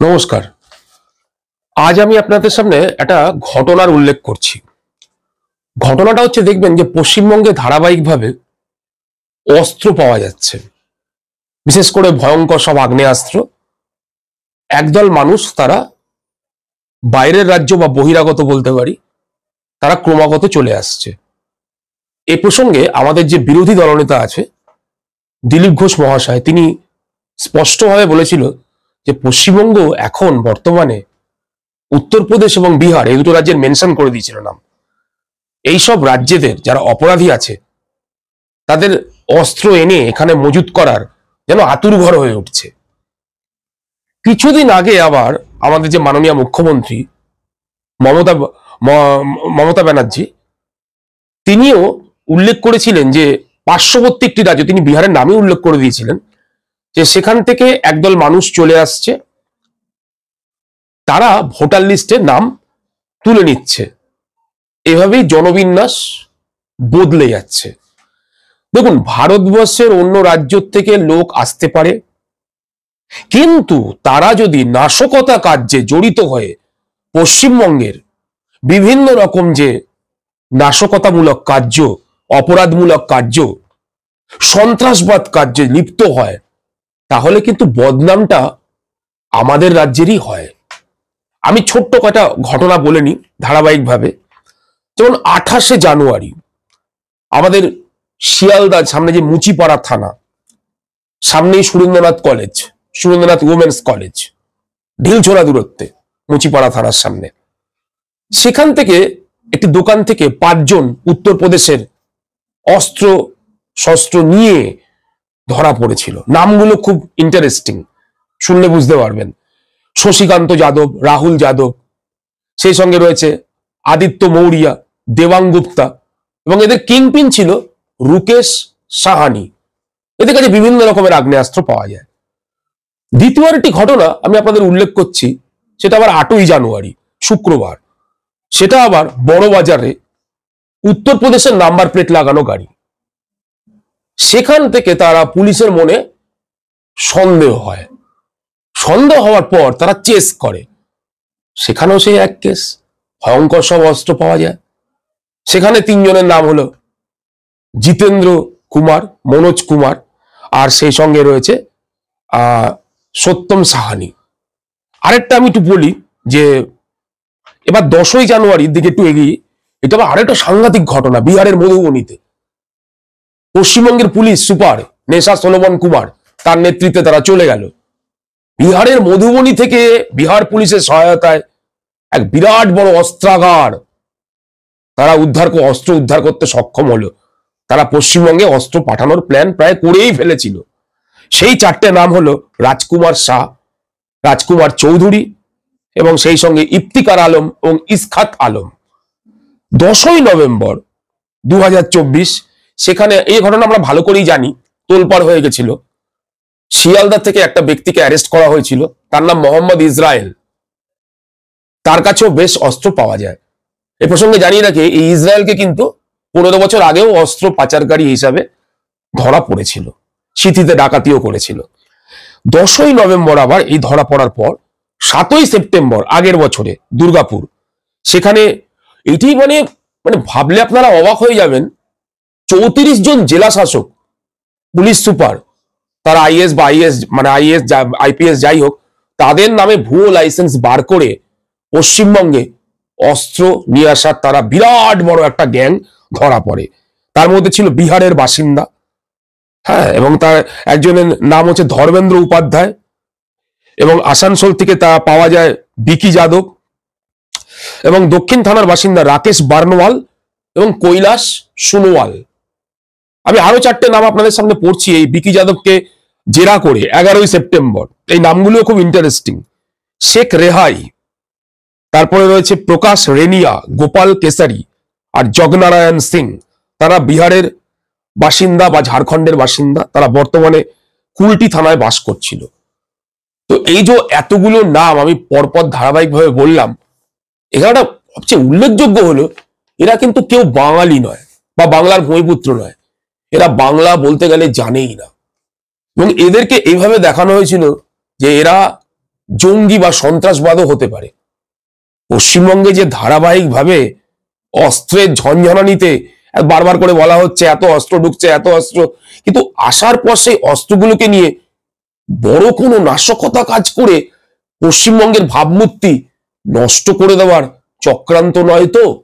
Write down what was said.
নমস্কার। আজ আমি আপনাদের সামনে একটা ঘটনার উল্লেখ করছি। ঘটনাটা হচ্ছে, দেখবেন যে পশ্চিমবঙ্গে ধারাবাহিকভাবে অস্ত্র পাওয়া যাচ্ছে, বিশেষ করে ভয়ঙ্কর সব আগ্নেয়াস্ত্র। একদল মানুষ, তারা বাইরের রাজ্য বা বহিরাগত বলতে পারি, তারা ক্রমাগত চলে আসছে। এ প্রসঙ্গে আমাদের যে বিরোধী দলনেতা আছে দিলীপ ঘোষ মহাশয়, তিনি স্পষ্টভাবে বলেছিল যে পশ্চিমবঙ্গ এখন বর্তমানে উত্তরপ্রদেশ এবং বিহার, এই দুটো রাজ্যের মেনশন করে দিয়েছিল নাম। এইসব রাজ্যেদের যারা অপরাধী আছে তাদের অস্ত্র এনে এখানে মজুত করার যেন আতুরঘর হয়ে উঠছে। কিছুদিন আগে আবার আমাদের যে মাননীয় মুখ্যমন্ত্রী মমতা ব্যানার্জি, তিনিও উল্লেখ করেছিলেন যে পার্শ্ববর্তী একটি রাজ্য, তিনি বিহারের নামই উল্লেখ করে দিয়েছিলেন, যে সেখান থেকে একদল মানুষ চলে আসছে, তারা ভোটার লিস্টে নাম তুলে নিচ্ছে। এভাবেই জনবিন্যাস বদলে যাচ্ছে। দেখুন, ভারতবর্ষের অন্য রাজ্য থেকে লোক আসতে পারে, কিন্তু তারা যদি নাশকতা কার্যে জড়িত হয়ে পশ্চিমবঙ্গের বিভিন্ন রকম যে নাশকতামূলক কার্য, অপরাধমূলক কার্য, সন্ত্রাসবাদ কার্যে লিপ্ত হয়, তাহলে কিন্তু বদনামটা আমাদের রাজ্যেরই হয়। আমি ছোট্ট কয়টা ঘটনা বলে নিই ধারাবাহিকভাবে। যেমন 28শে জানুয়ারি আমাদের শিয়ালদার সামনে যে মুচিপাড়া থানা, সামনেই Surendranath college, Surendranath women's college, ঢিলছোড়া দূরত্বে মুচিপাড়া থানার সামনে, সেখান থেকে একটি দোকান থেকে 5 জন উত্তরপ্রদেশের অস্ত্র শস্ত্র নিয়ে ধরা পড়েছিল। নামগুলো খুব ইন্টারেস্টিং, শুনলে বুঝতে পারবেন। শশীকান্ত যাদব, রাহুল যাদব, সেই সঙ্গে রয়েছে আদিত্য মৌরিয়া, দেবাং গুপ্তা, এবং এদের কিংপিন ছিল রুকেশ সাহানি। এদের কাছে বিভিন্ন রকমের আগ্নেয়াস্ত্র পাওয়া যায়। দ্বিতীয় একটি ঘটনা আমি আপনাদের উল্লেখ করছি, সেটা আবার 8ই জানুয়ারি শুক্রবার। সেটা আবার বড় বাজারে উত্তরপ্রদেশের নাম্বার প্লেট লাগানো গাড়ি। সেখান থেকে তারা পুলিশের মনে সন্দেহ হয়, সন্দেহ হওয়ার পর তারা চেস করে। সেখানেও সেই এক কেস, ভয়ঙ্কর সব অস্ত্র পাওয়া যায়। সেখানে 3 জনের নাম হলো জিতেন্দ্র কুমার, মনোজ কুমার, আর সেই সঙ্গে রয়েছে সত্যম সাহানি। আরেকটা আমি একটু বলি, যে এবার 10ই জানুয়ারির দিকে একটু এগিয়ে, এটা আবার আরেকটা সাংঘাতিক ঘটনা বিহারের মধুবনীতে। পশ্চিমবঙ্গের পুলিশ সুপার নেশা সোলোমন কুমার, তার নেতৃত্বে তারা চলে গেল বিহারের মধুবনী থেকে বিহার পুলিশের সহায়তায় এক বিরাট বড় অস্ত্রাগার তারা অস্ত্র উদ্ধার করতে সক্ষম হলো। তারা পশ্চিমবঙ্গে অস্ত্র পাঠানোর প্ল্যান প্রায় করেই ফেলেছিল। সেই 4টে নাম হলো রাজকুমার শাহ, রাজকুমার চৌধুরী, এবং সেই সঙ্গে ইফতিকার আলম এবং ইসখাত আলম। 10ই নভেম্বর 2024 সেখানে এই ঘটনা আমরা ভালো করেই জানি, তোলপাড় হয়ে গেছিল। শিয়ালদা থেকে একটা ব্যক্তিকে অ্যারেস্ট করা হয়েছিল, তার নাম মোহাম্মদ ইসরায়েল। তার কাছেও বেশ অস্ত্র পাওয়া যায়। এ প্রসঙ্গে জানিয়ে রাখি, এই ইসরায়েলকে কিন্তু 15 বছর আগেও অস্ত্র পাচারকারী হিসাবে ধরা পড়েছিল, সিথিতে ডাকাতিও করেছিল। 10ই নভেম্বর আবার এই ধরা পড়ার পর 7ই সেপ্টেম্বর আগের বছরে দুর্গাপুর, সেখানে এটি মানে ভাবলে আপনারা অবাক হয়ে যাবেন, 34 জন জেলা শাসক, পুলিশ সুপার, তারা আইএস বা আইপিএস যাই হোক, তাদের নামে ভুয়ো লাইসেন্স বার করে পশ্চিমবঙ্গে অস্ত্র নিয়ে আসার তারা বিরাট বড় একটা গ্যাং ধরা পড়ে। তার মধ্যে ছিল বিহারের বাসিন্দা, হ্যাঁ, এবং তার একজনের নাম হচ্ছে ধর্মেন্দ্র উপাধ্যায়, এবং আসানসোল থেকে তা পাওয়া যায় বিকি যাদব, এবং দক্ষিণ থানার বাসিন্দা রাকেশ বার্নওয়াল এবং কৈলাস সোনোয়াল। আমি আরো 4টে নাম আপনাদের সামনে পড়ছি এই বিকি যাদবকে জেরা করে 11ই সেপ্টেম্বর। এই নামগুলো খুব ইন্টারেস্টিং। শেখ রেহাই, তারপরে রয়েছে প্রকাশ রেনিয়া, গোপাল কেসারি আর জগনারায়ণ সিং। তারা বিহারের বাসিন্দা বা ঝাড়খণ্ডের বাসিন্দা, তারা বর্তমানে কুলটি থানায় বাস করছিল। তো এই যে এতগুলো নাম আমি পরপর ধারাবাহিকভাবে বললাম, এখানে সবচেয়ে উল্লেখযোগ্য হলো এরা কিন্তু কেউ বাঙালি নয় বা বাংলার ভূমিপুত্র নয়, এরা বাংলা বলতে গেলে জানেই না। এবং এদেরকে এইভাবে দেখানো হয়েছিল যে এরা জঙ্গি বা সন্ত্রাসবাদও হতে পারে। পশ্চিমবঙ্গে যে ধারাবাহিকভাবে অস্ত্রের ঝনঝনানিতে বারবার করে বলা হচ্ছে এত অস্ত্র ঢুকছে, এত অস্ত্র, কিন্তু আসার পর সেই অস্ত্রগুলোকে নিয়ে বড় কোনো নাশকতা কাজ করে পশ্চিমবঙ্গের ভাবমূর্তি নষ্ট করে দেওয়ার চক্রান্ত নয় তো?